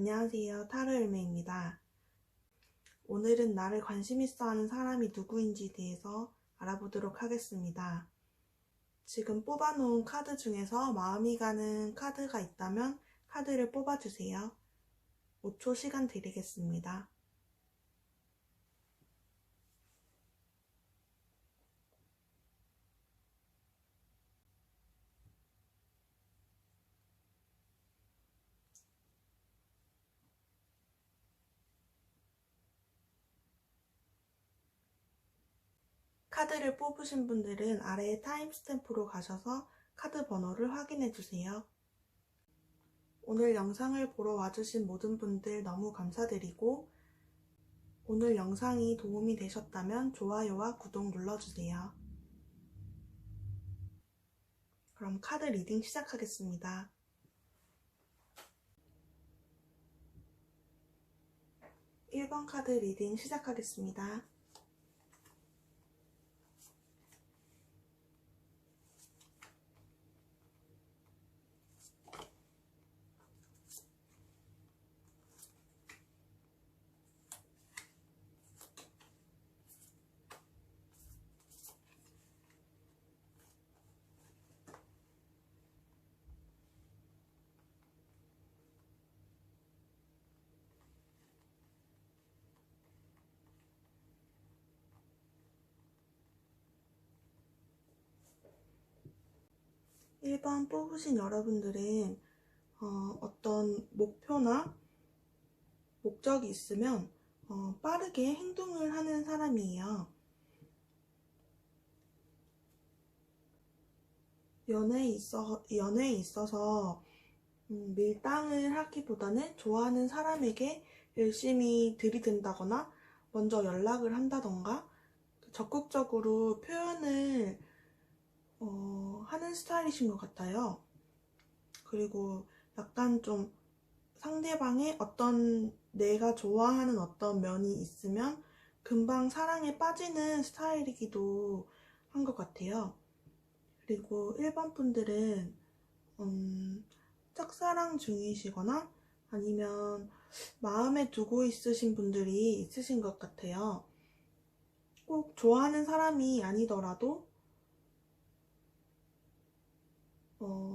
안녕하세요. 타로열매입니다. 오늘은 나를 관심 있어 하는 사람이 누구인지에 대해서 알아보도록 하겠습니다. 지금 뽑아놓은 카드 중에서 마음이 가는 카드가 있다면 카드를 뽑아주세요. 5초 시간 드리겠습니다. 카드를 뽑으신 분들은 아래에 타임스탬프로 가셔서 카드 번호를 확인해주세요. 오늘 영상을 보러 와주신 모든 분들 너무 감사드리고 오늘 영상이 도움이 되셨다면 좋아요와 구독 눌러주세요. 그럼 카드 리딩 시작하겠습니다. 1번 카드 리딩 시작하겠습니다. 1번 뽑으신 여러분들은 어떤 목표나 목적이 있으면 빠르게 행동을 하는 사람이에요. 연애에 있어서 밀당을 하기보다는 좋아하는 사람에게 열심히 들이댄다거나 먼저 연락을 한다던가 적극적으로 표현을 하는 스타일이신 것 같아요. 그리고 약간 좀 상대방의 어떤 내가 좋아하는 어떤 면이 있으면 금방 사랑에 빠지는 스타일이기도 한 것 같아요. 그리고 1번 분들은 짝사랑 중이시거나 아니면 마음에 두고 있으신 분들이 있으신 것 같아요. 꼭 좋아하는 사람이 아니더라도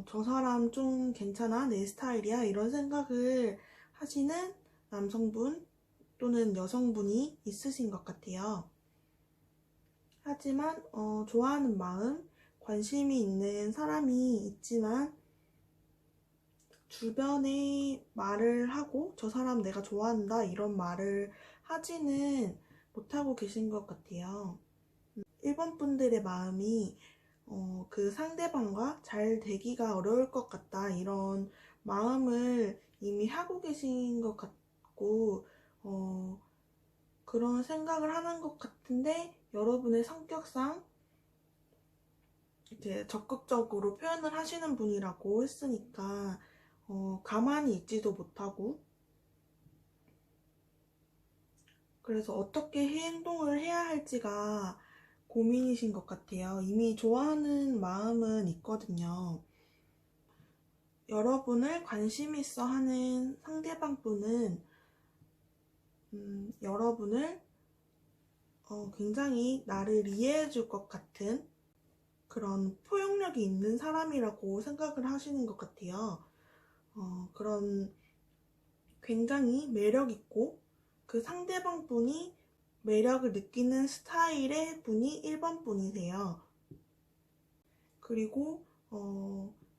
저 사람 좀 괜찮아, 내 스타일이야 이런 생각을 하시는 남성분 또는 여성분이 있으신 것 같아요. 하지만 좋아하는 마음, 관심이 있는 사람이 있지만 주변에 말을 하고 저 사람 내가 좋아한다 이런 말을 하지는 못하고 계신 것 같아요. 1번 분들의 마음이 그 상대방과 잘 되기가 어려울 것 같다 이런 마음을 이미 하고 계신 것 같고 그런 생각을 하는 것 같은데 여러분의 성격상 이제 적극적으로 표현을 하시는 분이라고 했으니까 가만히 있지도 못하고 그래서 어떻게 행동을 해야 할지가 고민이신 것 같아요. 이미 좋아하는 마음은 있거든요. 여러분을 관심 있어 하는 상대방 분은 여러분을 굉장히 나를 이해해 줄 것 같은 그런 포용력이 있는 사람이라고 생각을 하시는 것 같아요. 그런 굉장히 매력 있고 그 상대방 분이 매력을 느끼는 스타일의 분이 1번 분이세요. 그리고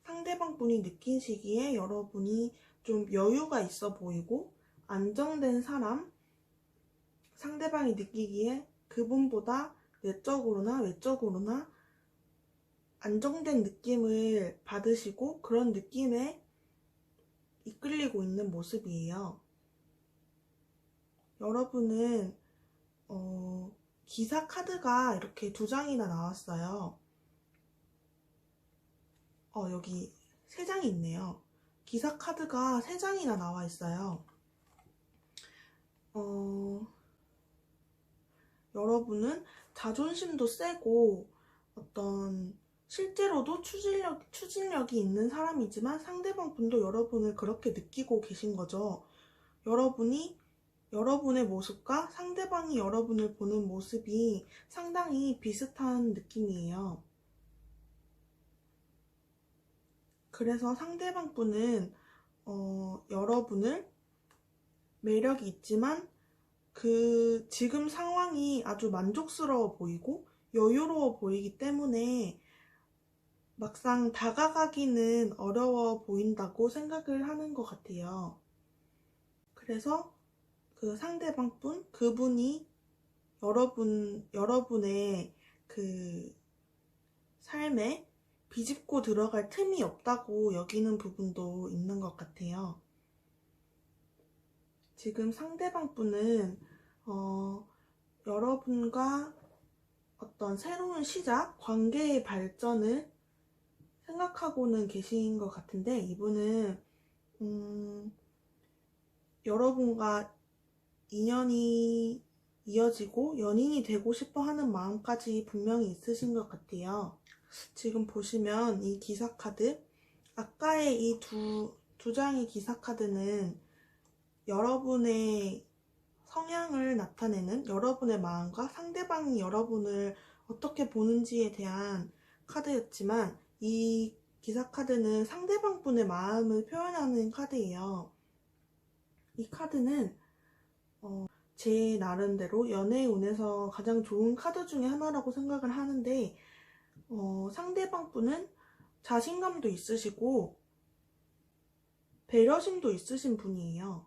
상대방 분이 느끼시기에 여러분이 좀 여유가 있어 보이고 안정된 사람, 상대방이 느끼기에 그분보다 내적으로나 외적으로나 안정된 느낌을 받으시고 그런 느낌에 이끌리고 있는 모습이에요. 여러분은 기사 카드가 이렇게 2장이나 나왔어요. 여기 3장이 있네요. 기사 카드가 3장이나 나와 있어요. 여러분은 자존심도 세고 어떤 실제로도 추진력이 있는 사람이지만 상대방 분도 여러분을 그렇게 느끼고 계신 거죠. 여러분의 모습과 상대방이 여러분을 보는 모습이 상당히 비슷한 느낌이에요. 그래서 상대방 분은 여러분을 매력이 있지만 지금 상황이 아주 만족스러워 보이고 여유로워 보이기 때문에 막상 다가가기는 어려워 보인다고 생각을 하는 것 같아요. 그래서 그 상대방 분, 그분이 여러분의 그 삶에 비집고 들어갈 틈이 없다고 여기는 부분도 있는 것 같아요. 지금 상대방 분은 여러분과 어떤 새로운 시작, 관계의 발전을 생각하고는 계신 것 같은데, 이분은 여러분과 인연이 이어지고 연인이 되고 싶어 하는 마음까지 분명히 있으신 것 같아요. 지금 보시면 이 기사카드, 아까의 이 두 장의 기사카드는 여러분의 성향을 나타내는 여러분의 마음과 상대방이 여러분을 어떻게 보는지에 대한 카드였지만, 이 기사카드는 상대방 분의 마음을 표현하는 카드예요. 이 카드는 제 나름대로 연애운에서 가장 좋은 카드 중에 하나라고 생각을 하는데, 상대방 분은 자신감도 있으시고 배려심도 있으신 분이에요.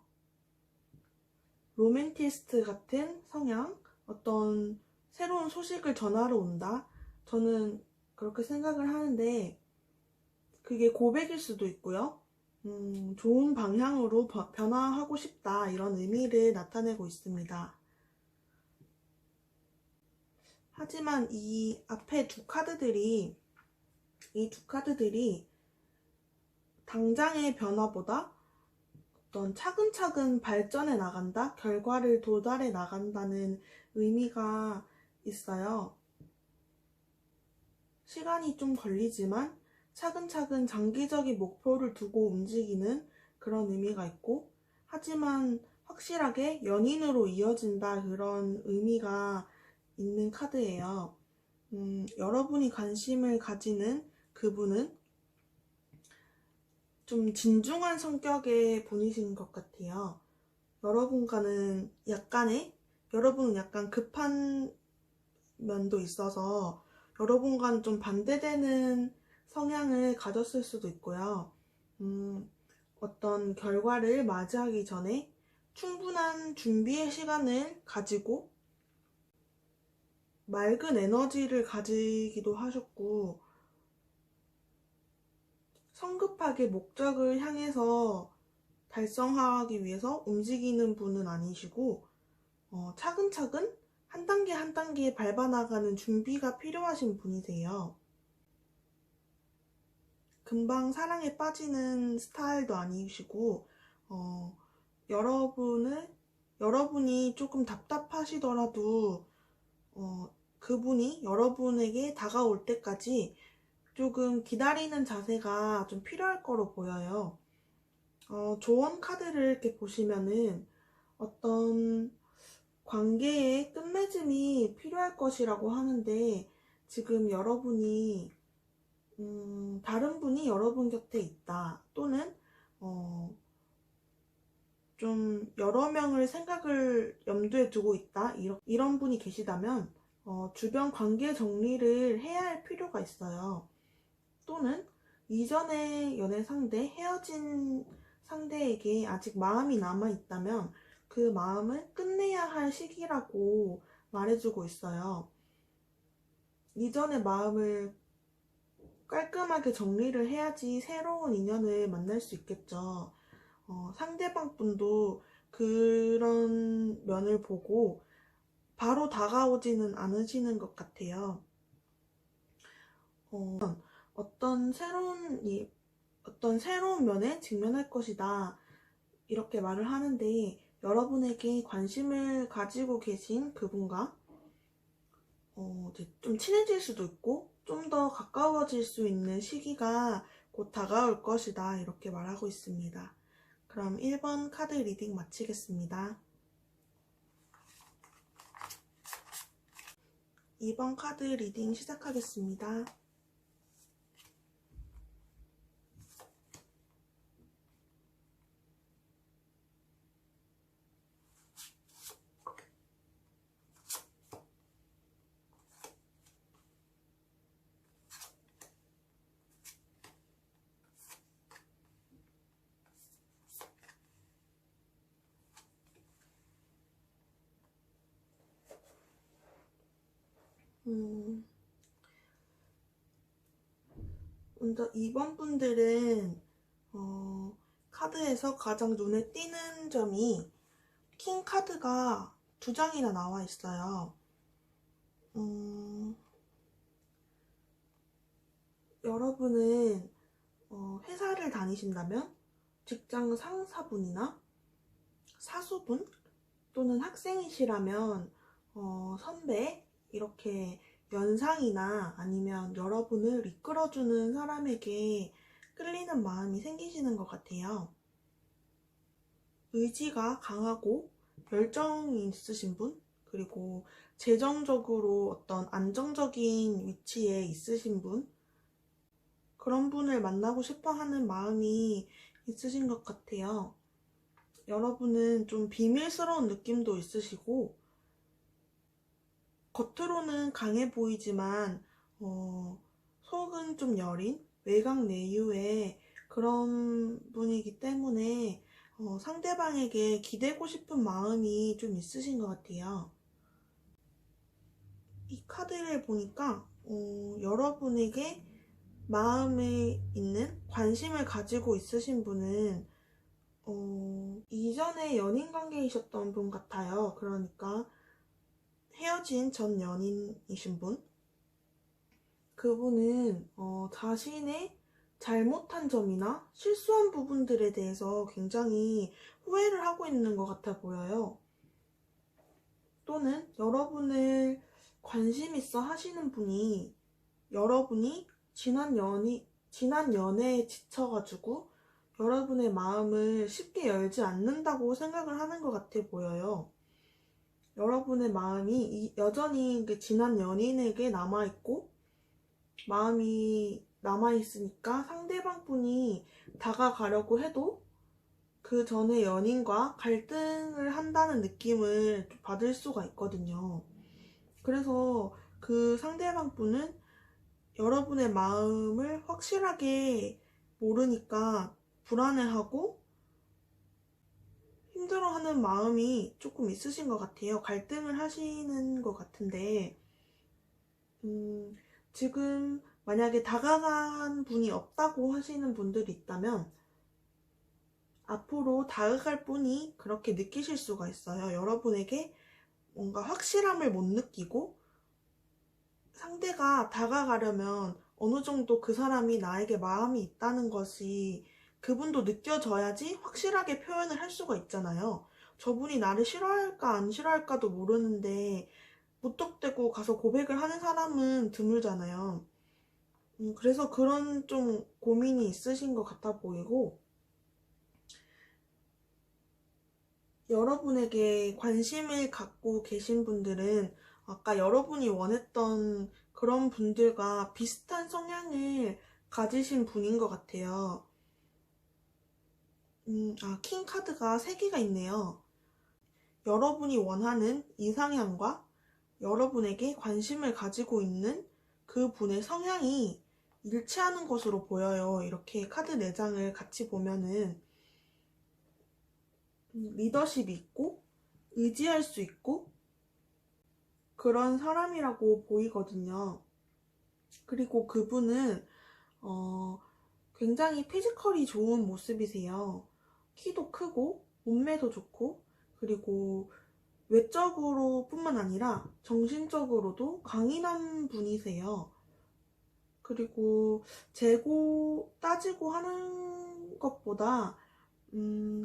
로맨티스트 같은 성향, 어떤 새로운 소식을 전하러 온다, 저는 그렇게 생각을 하는데, 그게 고백일 수도 있고요. 좋은 방향으로 변화하고 싶다, 이런 의미를 나타내고 있습니다. 하지만 이 앞에 이 두 카드들이 당장의 변화보다 어떤 차근차근 발전해 나간다, 결과를 도달해 나간다는 의미가 있어요. 시간이 좀 걸리지만 차근차근 장기적인 목표를 두고 움직이는 그런 의미가 있고, 하지만 확실하게 연인으로 이어진다, 그런 의미가 있는 카드예요. 여러분이 관심을 가지는 그분은 좀 진중한 성격의 분이신 것 같아요. 여러분은 약간 급한 면도 있어서 여러분과는 좀 반대되는 성향을 가졌을 수도 있고요. 어떤 결과를 맞이하기 전에 충분한 준비의 시간을 가지고 맑은 에너지를 가지기도 하셨고, 성급하게 목적을 향해서 달성하기 위해서 움직이는 분은 아니시고, 차근차근 한 단계 한 단계 밟아나가는 준비가 필요하신 분이세요. 금방 사랑에 빠지는 스타일도 아니시고, 여러분이 조금 답답하시더라도 그분이 여러분에게 다가올 때까지 조금 기다리는 자세가 좀 필요할 거로 보여요. 조언 카드를 이렇게 보시면은 어떤 관계의 끝맺음이 필요할 것이라고 하는데, 지금 다른 분이 여러분 곁에 있다, 또는 좀 여러 명을 생각을 염두에 두고 있다, 이런 분이 계시다면 주변 관계 정리를 해야 할 필요가 있어요. 또는 이전의 연애 상대, 헤어진 상대에게 아직 마음이 남아있다면 그 마음을 끝내야 할 시기라고 말해주고 있어요. 이전의 마음을 깔끔하게 정리를 해야지 새로운 인연을 만날 수 있겠죠. 상대방 분도 그런 면을 보고 바로 다가오지는 않으시는 것 같아요. 어떤 새로운 면에 직면할 것이다, 이렇게 말을 하는데, 여러분에게 관심을 가지고 계신 그분과 좀 친해질 수도 있고 좀 더 가까워질 수 있는 시기가 곧 다가올 것이다, 이렇게 말하고 있습니다. 그럼 1번 카드 리딩 마치겠습니다. 2번 카드 리딩 시작하겠습니다. 먼저 2번 분들은 카드에서 가장 눈에 띄는 점이 킹 카드가 2장이나 나와 있어요. 여러분은 회사를 다니신다면 직장 상사분이나 사수분 또는 학생이시라면 선배 이렇게 연상이나 아니면 여러분을 이끌어주는 사람에게 끌리는 마음이 생기시는 것 같아요. 의지가 강하고 열정이 있으신 분, 그리고 재정적으로 어떤 안정적인 위치에 있으신 분, 그런 분을 만나고 싶어 하는 마음이 있으신 것 같아요. 여러분은 좀 비밀스러운 느낌도 있으시고, 겉으로는 강해 보이지만 속은 좀 여린 외강 내유의 그런 분이기 때문에 상대방에게 기대고 싶은 마음이 좀 있으신 것 같아요. 이 카드를 보니까 여러분에게 마음에 있는 관심을 가지고 있으신 분은 이전에 연인 관계이셨던 분 같아요. 그러니까 헤어진 전 연인이신 분, 그분은 자신의 잘못한 점이나 실수한 부분들에 대해서 굉장히 후회를 하고 있는 것 같아 보여요. 또는 여러분을 관심 있어 하시는 분이 여러분이 지난 연애에 지쳐가지고 여러분의 마음을 쉽게 열지 않는다고 생각을 하는 것 같아 보여요. 여러분의 마음이 여전히 그 지난 연인에게 남아있고 마음이 남아있으니까 상대방 분이 다가가려고 해도 그 전에 연인과 갈등을 한다는 느낌을 받을 수가 있거든요. 그래서 그 상대방 분은 여러분의 마음을 확실하게 모르니까 불안해하고 힘들어하는 마음이 조금 있으신 것 같아요. 갈등을 하시는 것 같은데 지금 만약에 다가간 분이 없다고 하시는 분들이 있다면 앞으로 다가갈 분이 그렇게 느끼실 수가 있어요. 여러분에게 뭔가 확실함을 못 느끼고 상대가 다가가려면 어느 정도 그 사람이 나에게 마음이 있다는 것이 그분도 느껴져야지 확실하게 표현을 할 수가 있잖아요. 저분이 나를 싫어할까 안 싫어할까도 모르는데 무턱대고 가서 고백을 하는 사람은 드물잖아요. 그래서 그런 좀 고민이 있으신 것 같아 보이고, 여러분에게 관심을 갖고 계신 분들은 아까 여러분이 원했던 그런 분들과 비슷한 성향을 가지신 분인 것 같아요. 킹 카드가 3개가 있네요. 여러분이 원하는 이상향과 여러분에게 관심을 가지고 있는 그 분의 성향이 일치하는 것으로 보여요. 이렇게 카드 4장을 같이 보면은 리더십이 있고 의지할 수 있고 그런 사람이라고 보이거든요. 그리고 그분은 굉장히 피지컬이 좋은 모습이세요. 키도 크고 몸매도 좋고 그리고 외적으로 뿐만 아니라 정신적으로도 강인한 분이세요. 그리고 재고 따지고 하는 것보다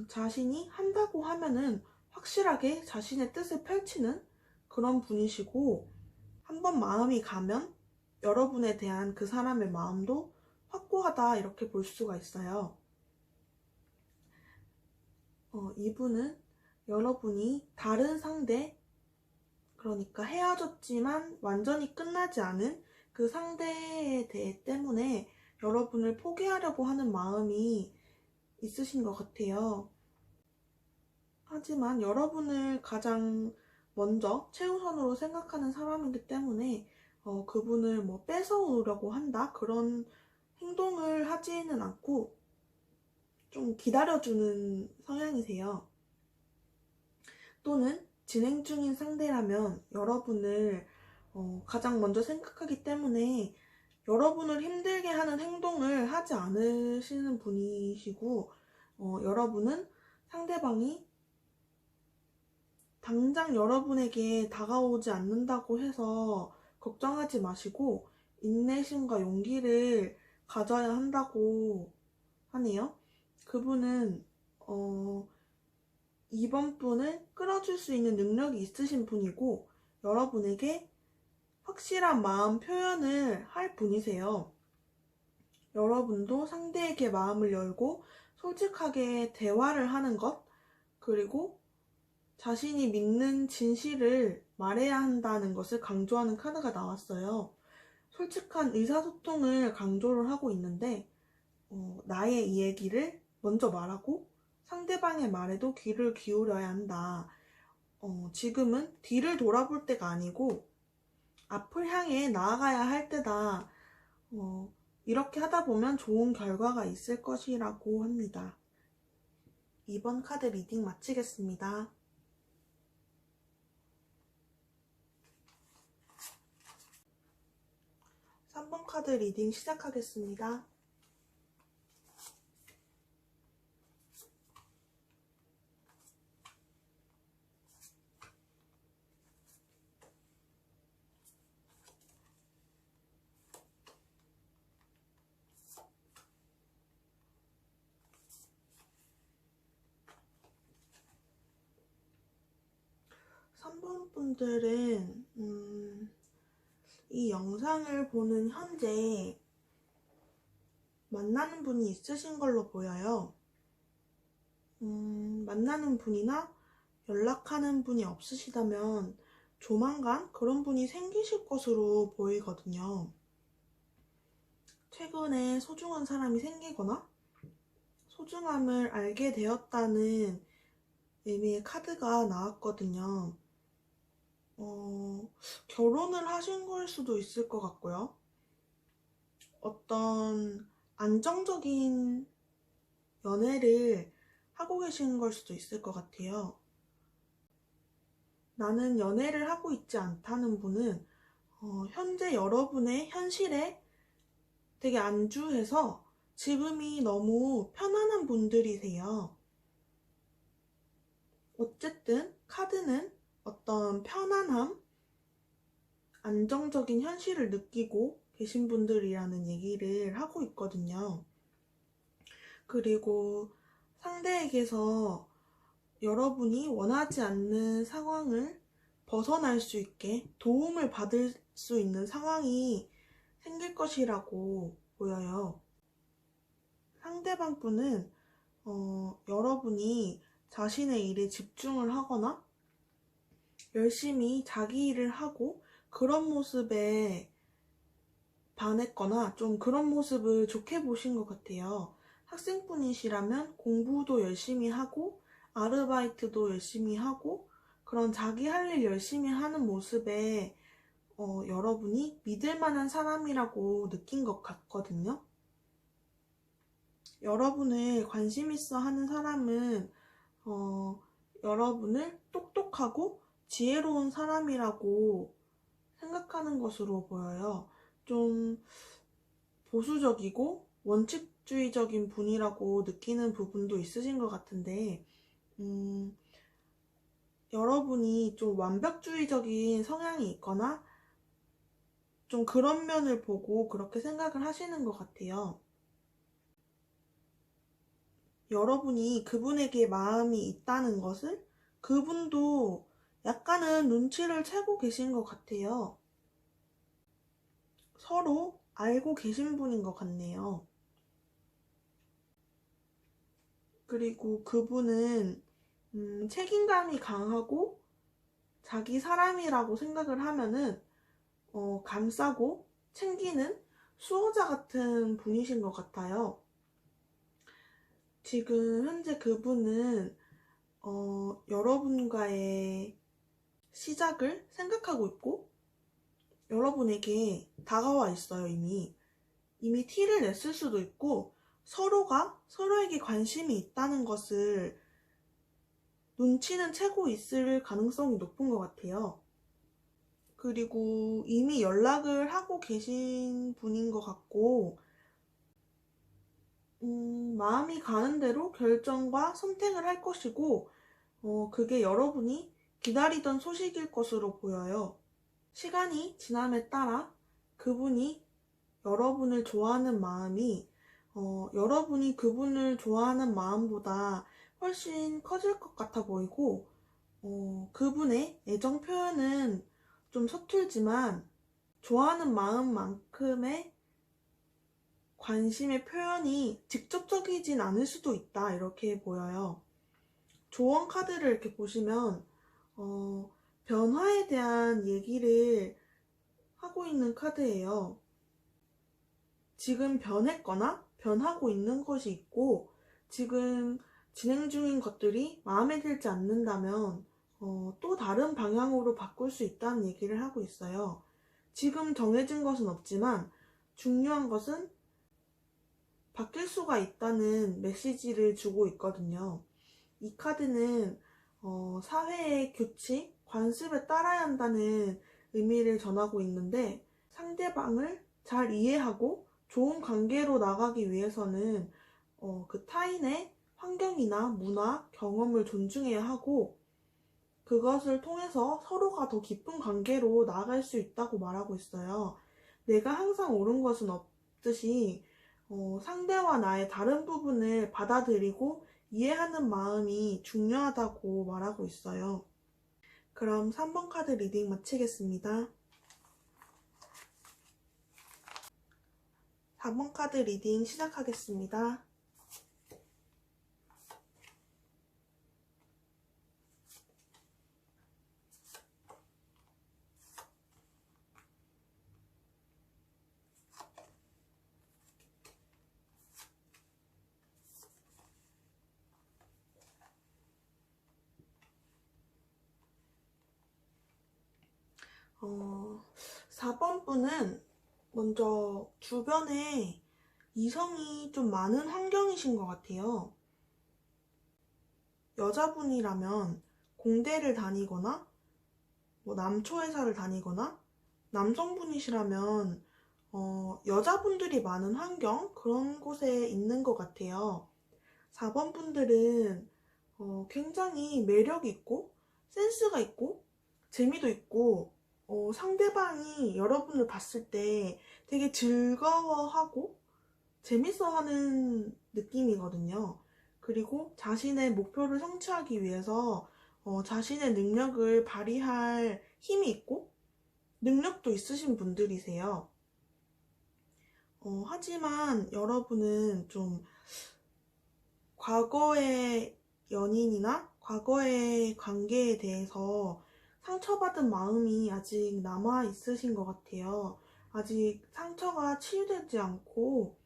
자신이 한다고 하면은 확실하게 자신의 뜻을 펼치는 그런 분이시고, 한번 마음이 가면 여러분에 대한 그 사람의 마음도 확고하다 이렇게 볼 수가 있어요. 이분은 여러분이 다른 상대, 그러니까 헤어졌지만 완전히 끝나지 않은 그 상대에 대해 때문에 여러분을 포기하려고 하는 마음이 있으신 것 같아요. 하지만 여러분을 가장 먼저 최우선으로 생각하는 사람이기 때문에 그분을 뭐 뺏어오려고 한다? 그런 행동을 하지는 않고 좀 기다려주는 성향이세요. 또는 진행 중인 상대라면 여러분을 가장 먼저 생각하기 때문에 여러분을 힘들게 하는 행동을 하지 않으시는 분이시고, 여러분은 상대방이 당장 여러분에게 다가오지 않는다고 해서 걱정하지 마시고 인내심과 용기를 가져야 한다고 하네요. 그분은 이번 분을 끌어줄 수 있는 능력이 있으신 분이고 여러분에게 확실한 마음 표현을 할 분이세요. 여러분도 상대에게 마음을 열고 솔직하게 대화를 하는 것, 그리고 자신이 믿는 진실을 말해야 한다는 것을 강조하는 카드가 나왔어요. 솔직한 의사소통을 강조를 하고 있는데 나의 이 얘기를 먼저 말하고 상대방의 말에도 귀를 기울여야 한다. 지금은 뒤를 돌아볼 때가 아니고 앞을 향해 나아가야 할 때다. 이렇게 하다 보면 좋은 결과가 있을 것이라고 합니다. 이번 카드 리딩 마치겠습니다. 3번 카드 리딩 시작하겠습니다. 분들은 이 영상을 보는 현재 만나는 분이 있으신 걸로 보여요. 만나는 분이나 연락하는 분이 없으시다면 조만간 그런 분이 생기실 것으로 보이거든요. 최근에 소중한 사람이 생기거나 소중함을 알게 되었다는 의미의 카드가 나왔거든요. 결혼을 하신 걸 수도 있을 것 같고요. 어떤 안정적인 연애를 하고 계신 걸 수도 있을 것 같아요. 나는 연애를 하고 있지 않다는 분은 현재 여러분의 현실에 되게 안주해서 지금이 너무 편안한 분들이세요. 어쨌든 카드는 어떤 편안함, 안정적인 현실을 느끼고 계신 분들이라는 얘기를 하고 있거든요. 그리고 상대에게서 여러분이 원하지 않는 상황을 벗어날 수 있게 도움을 받을 수 있는 상황이 생길 것이라고 보여요. 상대방 분은 여러분이 자신의 일에 집중을 하거나 열심히 자기 일을 하고 그런 모습에 반했거나 좀 그런 모습을 좋게 보신 것 같아요. 학생분이시라면 공부도 열심히 하고 아르바이트도 열심히 하고 그런 자기 할 일 열심히 하는 모습에 여러분이 믿을 만한 사람이라고 느낀 것 같거든요. 여러분을 관심 있어 하는 사람은 여러분을 똑똑하고 지혜로운 사람이라고 생각하는 것으로 보여요. 좀 보수적이고 원칙주의적인 분이라고 느끼는 부분도 있으신 것 같은데 여러분이 좀 완벽주의적인 성향이 있거나 좀 그런 면을 보고 그렇게 생각을 하시는 것 같아요. 여러분이 그분에게 마음이 있다는 것을 그분도 약간은 눈치를 채고 계신 것 같아요. 서로 알고 계신 분인 것 같네요. 그리고 그분은 책임감이 강하고 자기 사람이라고 생각을 하면은 감싸고 챙기는 수호자 같은 분이신 것 같아요. 지금 현재 그분은 여러분과의 시작을 생각하고 있고 여러분에게 다가와 있어요. 이미 티를 냈을 수도 있고 서로가 서로에게 관심이 있다는 것을 눈치는 채고 있을 가능성이 높은 것 같아요. 그리고 이미 연락을 하고 계신 분인 것 같고 마음이 가는 대로 결정과 선택을 할 것이고 그게 여러분이 기다리던 소식일 것으로 보여요. 시간이 지남에 따라 그분이 여러분을 좋아하는 마음이 여러분이 그분을 좋아하는 마음보다 훨씬 커질 것 같아 보이고 그분의 애정 표현은 좀 서툴지만 좋아하는 마음만큼의 관심의 표현이 직접적이진 않을 수도 있다 이렇게 보여요. 조언 카드를 이렇게 보시면 변화에 대한 얘기를 하고 있는 카드예요. 지금 변했거나 변하고 있는 것이 있고 지금 진행 중인 것들이 마음에 들지 않는다면 또 다른 방향으로 바꿀 수 있다는 얘기를 하고 있어요. 지금 정해진 것은 없지만 중요한 것은 바뀔 수가 있다는 메시지를 주고 있거든요. 이 카드는 사회의 규칙, 관습에 따라야 한다는 의미를 전하고 있는데 상대방을 잘 이해하고 좋은 관계로 나가기 위해서는 그 타인의 환경이나 문화, 경험을 존중해야 하고 그것을 통해서 서로가 더 깊은 관계로 나아갈 수 있다고 말하고 있어요. 내가 항상 옳은 것은 없듯이 상대와 나의 다른 부분을 받아들이고 이해하는 마음이 중요하다고 말하고 있어요. 그럼 3번 카드 리딩 마치겠습니다. 4번 카드 리딩 시작하겠습니다. 어, 4번 분은 먼저 주변에 이성이 좀 많은 환경이신 것 같아요. 여자분이라면 공대를 다니거나 남초회사를 다니거나 남성분이시라면 여자분들이 많은 환경 그런 곳에 있는 것 같아요. 4번 분들은 굉장히 매력 있고 센스가 있고 재미도 있고 상대방이 여러분을 봤을 때 되게 즐거워하고 재밌어하는 느낌이거든요. 그리고 자신의 목표를 성취하기 위해서 자신의 능력을 발휘할 힘이 있고 능력도 있으신 분들이세요. 하지만 여러분은 좀 과거의 연인이나 과거의 관계에 대해서 상처받은 마음이 아직 남아 있으신 것 같아요. 아직 상처가 치유되지 않고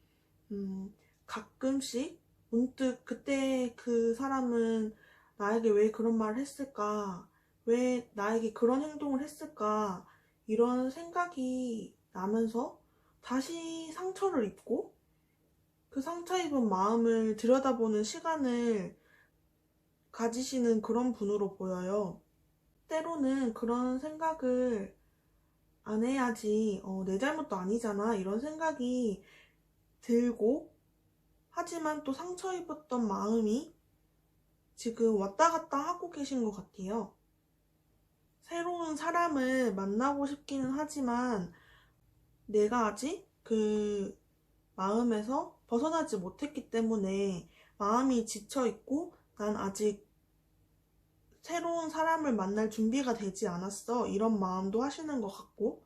가끔씩 문득 그때 그 사람은 나에게 왜 그런 말을 했을까? 왜 나에게 그런 행동을 했을까? 이런 생각이 나면서 다시 상처를 입고 그 상처 입은 마음을 들여다보는 시간을 가지시는 그런 분으로 보여요. 때로는 그런 생각을 안 해야지, 내 잘못도 아니잖아. 이런 생각이 들고, 하지만 또 상처 입었던 마음이 지금 왔다 갔다 하고 계신 것 같아요. 새로운 사람을 만나고 싶기는 하지만, 내가 아직 그 마음에서 벗어나지 못했기 때문에 마음이 지쳐있고, 난 아직 새로운 사람을 만날 준비가 되지 않았어. 이런 마음도 하시는 것 같고,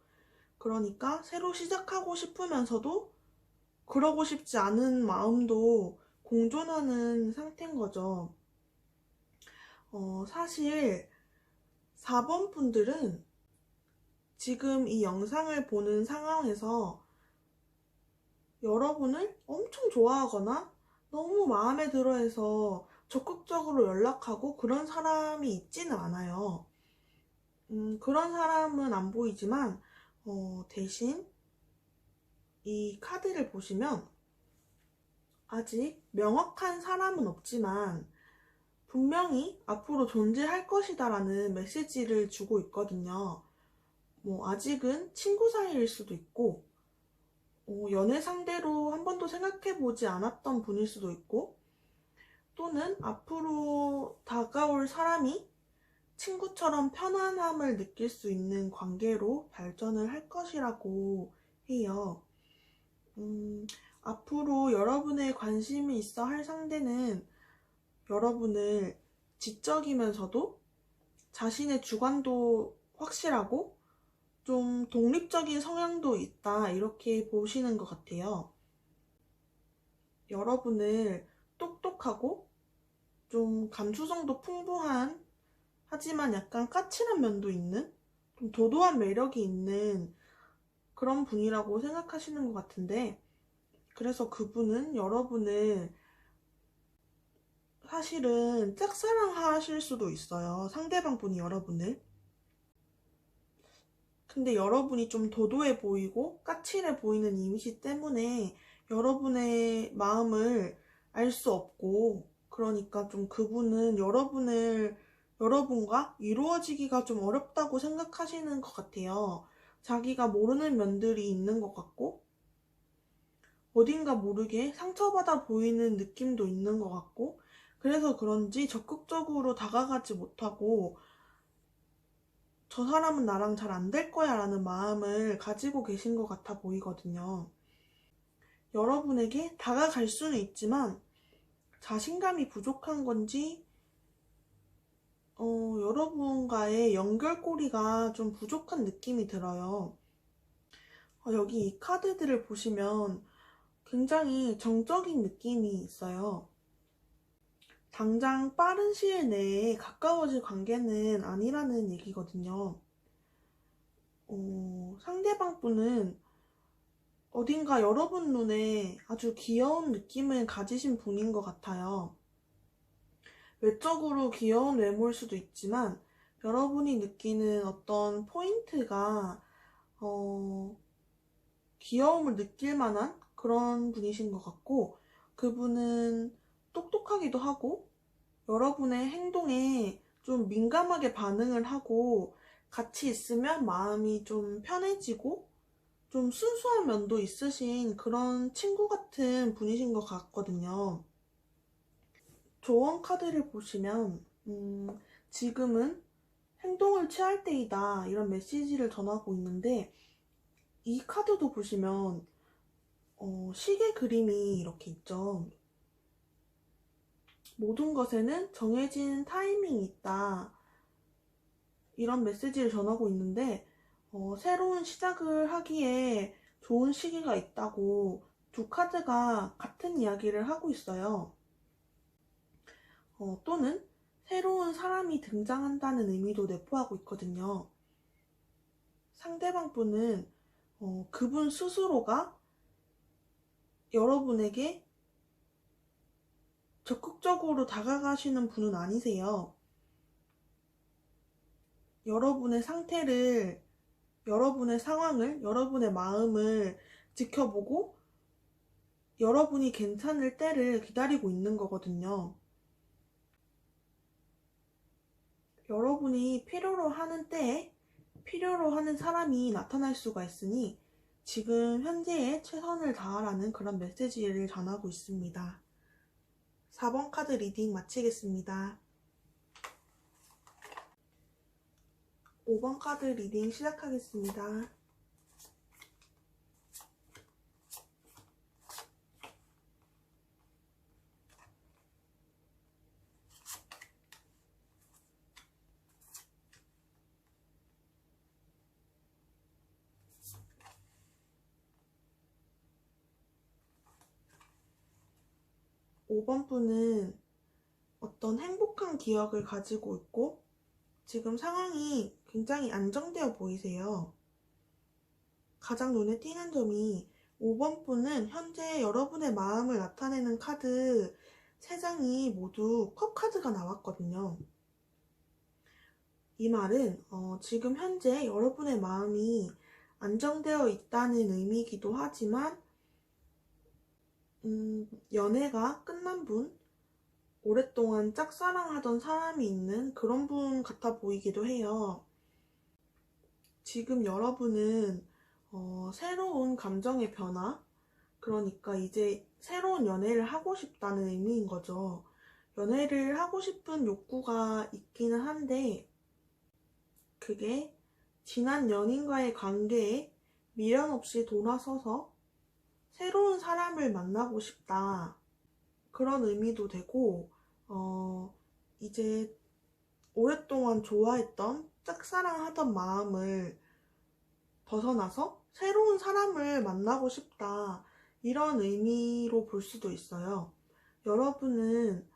그러니까 새로 시작하고 싶으면서도 그러고 싶지 않은 마음도 공존하는 상태인 거죠. 사실 4번 분들은 지금 이 영상을 보는 상황에서 여러분을 엄청 좋아하거나 너무 마음에 들어 해서 적극적으로 연락하고 그런 사람이 있지는 않아요. 그런 사람은 안 보이지만, 대신 이 카드를 보시면 아직 명확한 사람은 없지만 분명히 앞으로 존재할 것이다라는 메시지를 주고 있거든요. 아직은 친구 사이일 수도 있고, 연애 상대로 한 번도 생각해보지 않았던 분일 수도 있고, 또는 앞으로 다가올 사람이 친구처럼 편안함을 느낄 수 있는 관계로 발전을 할 것이라고 해요. 앞으로 여러분의 관심이 있어 할 상대는 여러분을 지적이면서도 자신의 주관도 확실하고 좀 독립적인 성향도 있다, 이렇게 보시는 것 같아요. 여러분을 똑똑하고 좀 감수성도 풍부한, 하지만 약간 까칠한 면도 있는, 좀 도도한 매력이 있는 그런 분이라고 생각하시는 것 같은데, 그래서 그분은 여러분을 사실은 짝사랑하실 수도 있어요. 상대방 분이 여러분을. 근데 여러분이 좀 도도해 보이고 까칠해 보이는 이미지 때문에 여러분의 마음을 알 수 없고, 그러니까 좀 그분은 여러분과 이루어지기가 좀 어렵다고 생각하시는 것 같아요. 자기가 모르는 면들이 있는 것 같고, 어딘가 모르게 상처받아 보이는 느낌도 있는 것 같고, 그래서 그런지 적극적으로 다가가지 못하고 저 사람은 나랑 잘 안 될 거야 라는 마음을 가지고 계신 것 같아 보이거든요. 여러분에게 다가갈 수는 있지만 자신감이 부족한 건지, 여러분과의 연결고리가 좀 부족한 느낌이 들어요. 여기 이 카드들을 보시면 굉장히 정적인 느낌이 있어요. 당장 빠른 시일 내에 가까워질 관계는 아니라는 얘기거든요. 상대방 분은 어딘가 여러분 눈에 아주 귀여운 느낌을 가지신 분인 것 같아요. 외적으로 귀여운 외모일 수도 있지만 여러분이 느끼는 어떤 포인트가 귀여움을 느낄 만한 그런 분이신 것 같고, 그분은 똑똑하기도 하고 여러분의 행동에 좀 민감하게 반응을 하고, 같이 있으면 마음이 좀 편해지고 좀 순수한 면도 있으신 그런 친구 같은 분이신 것 같거든요. 조언 카드를 보시면 지금은 행동을 취할 때이다, 이런 메시지를 전하고 있는데, 이 카드도 보시면 시계 그림이 이렇게 있죠. 모든 것에는 정해진 타이밍이 있다, 이런 메시지를 전하고 있는데, 새로운 시작을 하기에 좋은 시기가 있다고 두 카드가 같은 이야기를 하고 있어요. 또는 새로운 사람이 등장한다는 의미도 내포하고 있거든요. 상대방 분은 그분 스스로가 여러분에게 적극적으로 다가가시는 분은 아니세요. 여러분의 상태를, 여러분의 상황을, 여러분의 마음을 지켜보고 여러분이 괜찮을 때를 기다리고 있는 거거든요. 여러분이 필요로 하는 때에 필요로 하는 사람이 나타날 수가 있으니 지금 현재에 최선을 다하라는 그런 메시지를 전하고 있습니다. 4번 카드 리딩 마치겠습니다. 5번 카드 리딩 시작하겠습니다. 5번 분은 어떤 행복한 기억을 가지고 있고 지금 상황이 굉장히 안정되어 보이세요. 가장 눈에 띄는 점이 5번 분은 현재 여러분의 마음을 나타내는 카드 3장이 모두 컵 카드가 나왔거든요. 이 말은 지금 현재 여러분의 마음이 안정되어 있다는 의미이기도 하지만 연애가 끝난 분, 오랫동안 짝사랑하던 사람이 있는 그런 분 같아 보이기도 해요. 지금 여러분은 새로운 감정의 변화, 그러니까 이제 새로운 연애를 하고 싶다는 의미인 거죠. 연애를 하고 싶은 욕구가 있기는 한데 그게 지난 연인과의 관계에 미련 없이 돌아서서 새로운 사람을 만나고 싶다. 그런 의미도 되고, 이제 오랫동안 좋아했던 짝사랑하던 마음을 벗어나서 새로운 사람을 만나고 싶다. 이런 의미로 볼 수도 있어요. 여러분은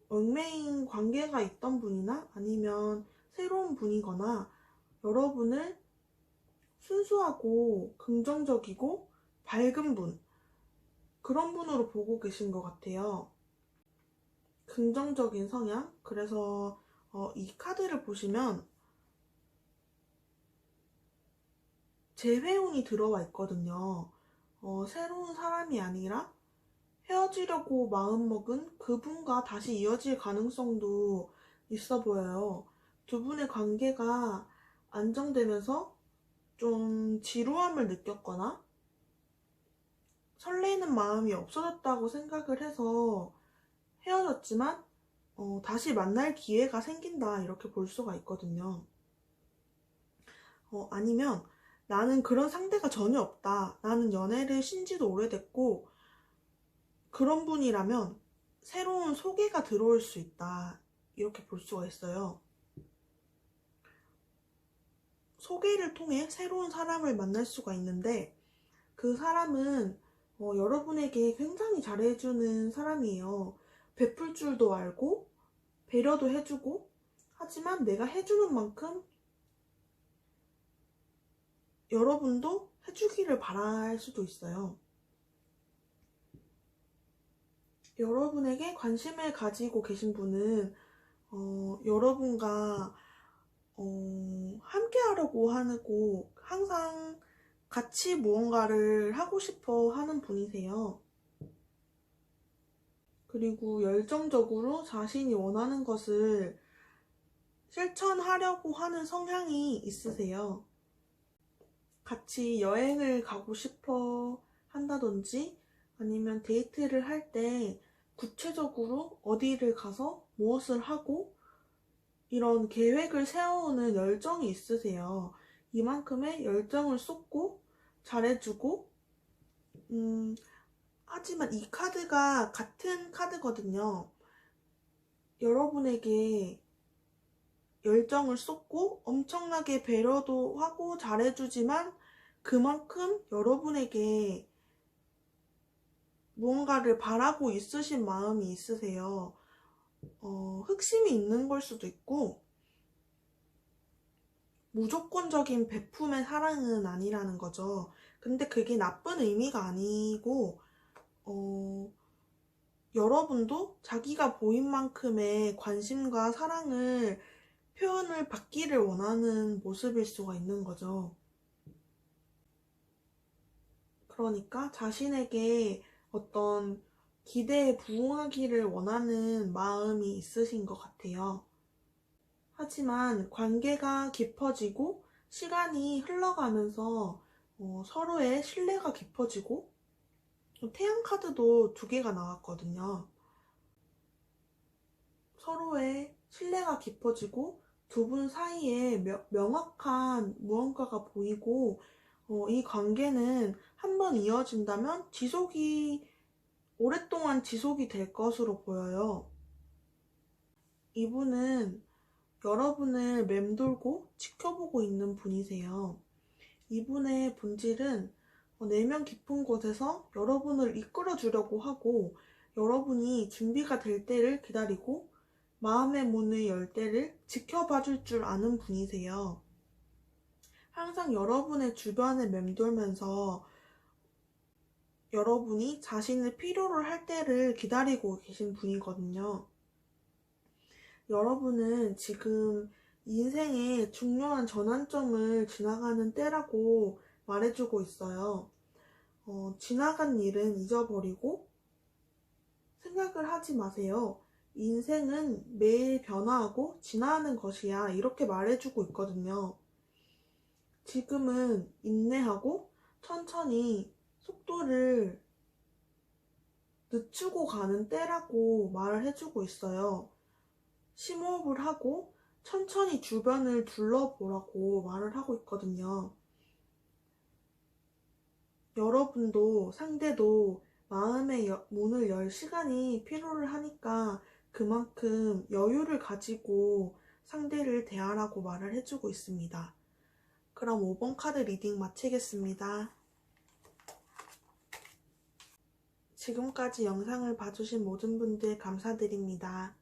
얽매인 관계가 있던 분이나 아니면 새로운 분이거나 여러분을 순수하고 긍정적이고 밝은 분, 그런 분으로 보고 계신 것 같아요. 긍정적인 성향. 그래서 이 카드를 보시면 재회운이 들어와 있거든요. 새로운 사람이 아니라 헤어지려고 마음먹은 그분과 다시 이어질 가능성도 있어 보여요. 두 분의 관계가 안정되면서 좀 지루함을 느꼈거나 설레는 마음이 없어졌다고 생각을 해서 헤어졌지만 다시 만날 기회가 생긴다, 이렇게 볼 수가 있거든요. 아니면 나는 그런 상대가 전혀 없다. 나는 연애를 쉰 지도 오래됐고 그런 분이라면 새로운 소개가 들어올 수 있다. 이렇게 볼 수가 있어요. 소개를 통해 새로운 사람을 만날 수가 있는데 그 사람은 여러분에게 굉장히 잘해주는 사람이에요. 베풀 줄도 알고 배려도 해주고, 하지만 내가 해주는 만큼 여러분도 해주기를 바랄 수도 있어요. 여러분에게 관심을 가지고 계신 분은 여러분과 함께 하려고 하고 항상 같이 무언가를 하고 싶어 하는 분이세요. 그리고 열정적으로 자신이 원하는 것을 실천하려고 하는 성향이 있으세요. 같이 여행을 가고 싶어 한다든지 아니면 데이트를 할 때 구체적으로 어디를 가서 무엇을 하고 이런 계획을 세워오는 열정이 있으세요. 이만큼의 열정을 쏟고 잘해주고, 하지만 이 카드가 같은 카드거든요. 여러분에게 열정을 쏟고 엄청나게 배려도 하고 잘해주지만 그만큼 여러분에게 무언가를 바라고 있으신 마음이 있으세요. 흑심이 있는 걸 수도 있고 무조건적인 베품의 사랑은 아니라는 거죠. 근데 그게 나쁜 의미가 아니고 여러분도 자기가 보인 만큼의 관심과 사랑을 표현을 받기를 원하는 모습일 수가 있는 거죠. 그러니까 자신에게 어떤 기대에 부응하기를 원하는 마음이 있으신 것 같아요. 하지만 관계가 깊어지고 시간이 흘러가면서 서로의 신뢰가 깊어지고 태양 카드도 2개가 나왔거든요. 서로의 신뢰가 깊어지고 두 분 사이에 명확한 무언가가 보이고 이 관계는 한번 이어진다면 오랫동안 지속이 될 것으로 보여요. 이분은 여러분을 맴돌고 지켜보고 있는 분이세요. 이분의 본질은 내면 깊은 곳에서 여러분을 이끌어 주려고 하고 여러분이 준비가 될 때를 기다리고 마음의 문을 열 때를 지켜봐 줄 줄 아는 분이세요. 항상 여러분의 주변에 맴돌면서 여러분이 자신을 필요로 할 때를 기다리고 계신 분이거든요. 여러분은 지금 인생의 중요한 전환점을 지나가는 때라고 말해주고 있어요. 지나간 일은 잊어버리고 생각을 하지 마세요. 인생은 매일 변화하고 진화하는 것이야. 이렇게 말해주고 있거든요. 지금은 인내하고 천천히 속도를 늦추고 가는 때라고 말을 해주고 있어요. 심호흡을 하고 천천히 주변을 둘러보라고 말을 하고 있거든요. 여러분도 상대도 마음의 문을 열 시간이 필요를 하니까 그만큼 여유를 가지고 상대를 대하라고 말을 해주고 있습니다. 그럼 5번 카드 리딩 마치겠습니다. 지금까지 영상을 봐주신 모든 분들 감사드립니다.